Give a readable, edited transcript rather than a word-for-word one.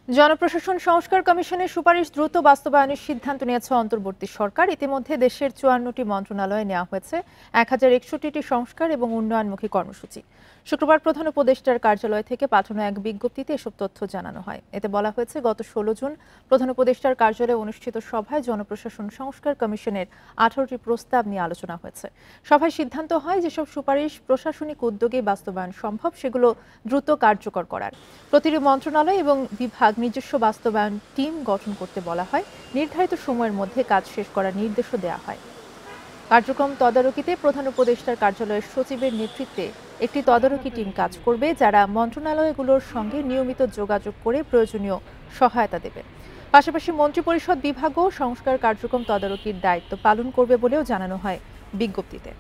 জনপ্রশাসন সংস্কার কমিশনের সুপারিশ দ্রুত বাস্তবায়নের সিদ্ধান্ত নিয়েছে অন্তর্বর্তী সরকার। ইতিমধ্যে দেশের ৫৪টি মন্ত্রণালয়ে নেওয়া হয়েছে ১,০৬১টি সংস্কার এবং উন্নয়নমুখী কর্মসূচি। শুক্রবার প্রধান উপদেষ্টার কার্যালয় থেকে পাঠানো এক বিজ্ঞপ্তিতে এসব তথ্য জানানো হয়। এতে বলা হয়েছে, গত ১৬ জুন প্রধান উপদেষ্টার কার্যালয়ে অনুষ্ঠিত সভায় জনপ্রশাসন সংস্কার কমিশনের ১৮টি প্রস্তাব নিয়ে আলোচনা হয়েছে। সভায় সিদ্ধান্ত হয়, যেসব সুপারিশ প্রশাসনিক উদ্যোগে বাস্তবায়ন সম্ভব সেগুলো দ্রুত কার্যকর করার। প্রতিটি মন্ত্রণালয় এবং বিভাগ নিজস্ব বাস্তবায়ন টিম গঠন করতে বলা হয়। নির্ধারিত সময়ের মধ্যে কাজ শেষ করার নির্দেশও দেওয়া হয়। কার্যক্রম তদারকিতে প্রধান উপদেষ্টার কার্যালয়ের সচিবের নেতৃত্বে একটি তদারকি টিম কাজ করবে, যারা মন্ত্রণালয়গুলোর সঙ্গে নিয়মিত যোগাযোগ করে প্রয়োজনীয় সহায়তা দেবে। পাশাপাশি মন্ত্রিপরিষদ বিভাগও সংস্কার কার্যক্রম তদারকির দায়িত্ব পালন করবে বলেও জানানো হয় বিজ্ঞপ্তিতে।